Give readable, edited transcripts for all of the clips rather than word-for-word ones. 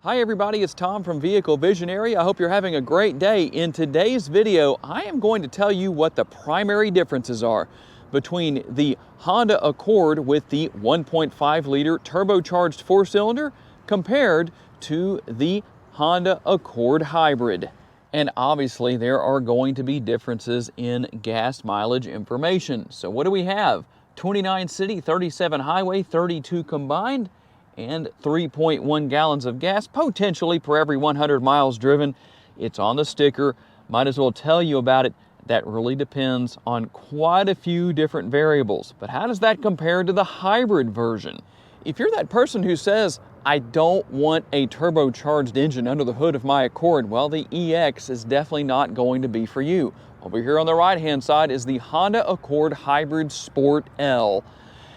Hi everybody, it's Tom from Vehicle Visionary. I hope you're having a great day. In today's video, I am going to tell you what the primary differences are between the Honda Accord with the 1.5 liter turbocharged four-cylinder compared to the Honda Accord Hybrid. And obviously there are going to be differences in gas mileage information. So what do we have? 29 city, 37 highway, 32 combined, and 3.1 gallons of gas, potentially per every 100 miles driven. It's on the sticker. Might as well tell you about it. That really depends on quite a few different variables. But how does that compare to the hybrid version? If you're that person who says, I don't want a turbocharged engine under the hood of my Accord, well, the EX is definitely not going to be for you. Over here on the right-hand side is the Honda Accord Hybrid Sport L.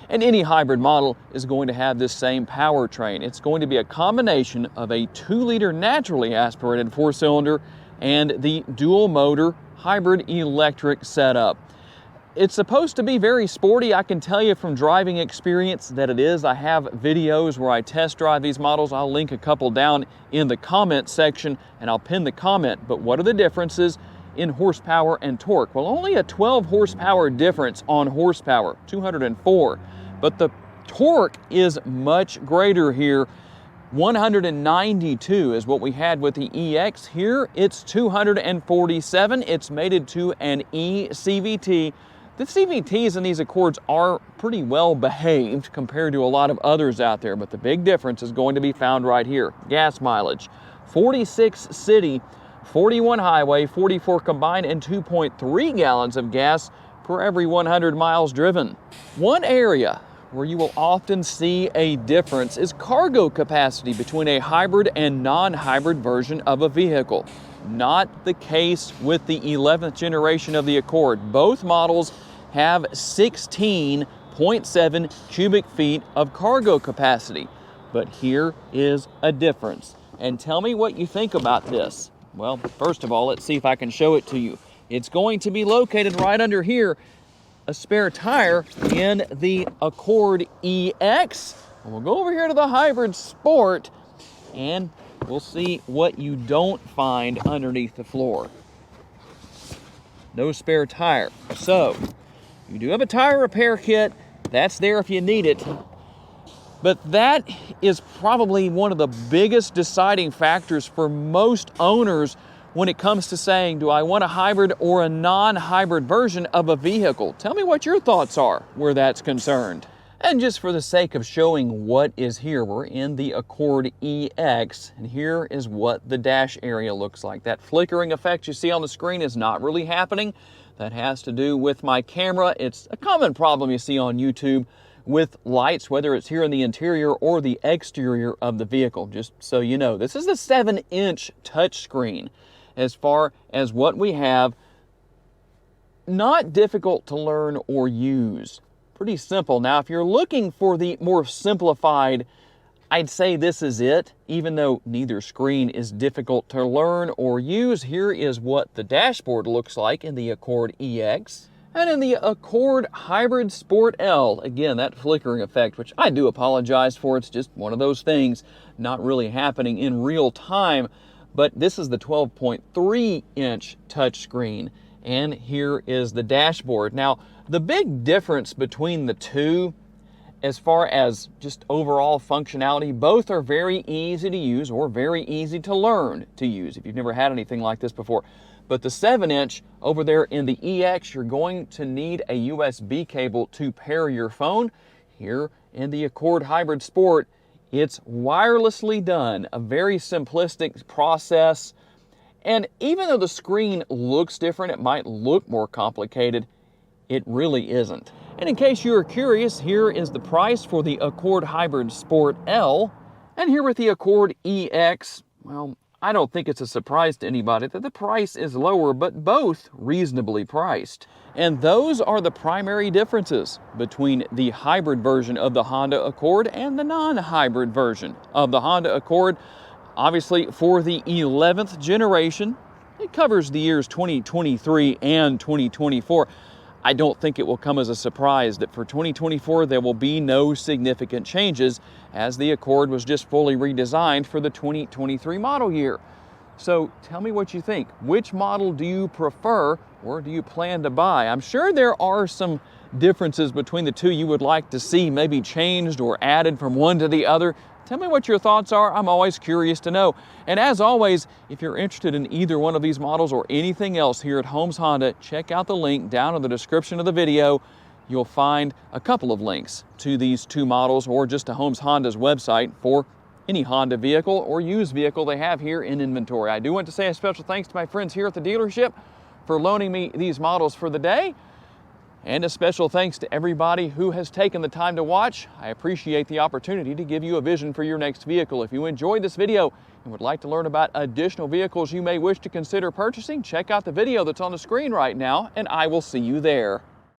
And any hybrid model is going to have this same powertrain. It's going to be a combination of a 2-liter naturally aspirated four-cylinder and the dual motor hybrid electric setup. It's supposed to be very sporty. I can tell you from driving experience that it is. I have videos where I test drive these models. I'll link a couple down in the comment section and I'll pin the comment. But what are the differences in horsepower and torque? Well, only a 12 horsepower difference on horsepower, 204. But the torque is much greater here. 192 is what we had with the EX. Here it's 247. It's mated to an eCVT. The CVTs in these Accords are pretty well behaved compared to a lot of others out there, but the big difference is going to be found right here. Gas mileage, 46 city, 41 highway, 44 combined, and 2.3 gallons of gas per every 100 miles driven. One area where you will often see a difference is cargo capacity between a hybrid and non-hybrid version of a vehicle. Not the case with the 11th generation of the Accord. Both models have 16.7 cubic feet of cargo capacity. But here is a difference. And tell me what you think about this. Well, first of all, let's see if I can show it to you. It's going to be located right under here, a spare tire in the Accord EX. We'll go over here to the Hybrid Sport and we'll see what you don't find underneath the floor. No spare tire. So, you do have a tire repair kit. That's there if you need it. But that is probably one of the biggest deciding factors for most owners when it comes to saying, do I want a hybrid or a non-hybrid version of a vehicle? Tell me what your thoughts are where that's concerned. And just for the sake of showing what is here, we're in the Accord EX, and here is what the dash area looks like. That flickering effect you see on the screen is not really happening. That has to do with my camera. It's a common problem you see on YouTube with lights, whether it's here in the interior or the exterior of the vehicle. Just so you know, this is the 7-inch touchscreen. As far as what we have, not difficult to learn or use. Pretty simple. Now, if you're looking for the more simplified, I'd say this is it. Even though neither screen is difficult to learn or use, here is what the dashboard looks like in the Accord EX. And in the Accord Hybrid Sport L, again, that flickering effect, which I do apologize for, it's just one of those things not really happening in real time. But this is the 12.3-inch touchscreen, and here is the dashboard. Now, the big difference between the two, as far as just overall functionality, both are very easy to use or very easy to learn to use if you've never had anything like this before. But the 7-inch over there in the EX, you're going to need a USB cable to pair your phone. Here in the Accord Hybrid Sport, it's wirelessly done, a very simplistic process. And even though the screen looks different, it might look more complicated, it really isn't. And in case you are curious, here is the price for the Accord Hybrid Sport L. And here with the Accord EX, well, I don't think it's a surprise to anybody that the price is lower, but both reasonably priced. And those are the primary differences between the hybrid version of the Honda Accord and the non-hybrid version of the Honda Accord. Obviously, for the 11th generation, it covers the years 2023 and 2024. I don't think it will come as a surprise that for 2024 there will be no significant changes, as the Accord was just fully redesigned for the 2023 model year. So tell me what you think. Which model do you prefer, or do you plan to buy? I'm sure there are some differences between the two you would like to see maybe changed or added from one to the other. Tell me what your thoughts are. I'm always curious to know. And as always, if you're interested in either one of these models or anything else here at Holmes Honda, check out the link down in the description of the video. You'll find a couple of links to these two models, or just to Holmes Honda's website for any Honda vehicle or used vehicle they have here in inventory. I do want to say a special thanks to my friends here at the dealership for loaning me these models for the day. And a special thanks to everybody who has taken the time to watch. I appreciate the opportunity to give you a vision for your next vehicle. If you enjoyed this video and would like to learn about additional vehicles you may wish to consider purchasing, check out the video that's on the screen right now, and I will see you there.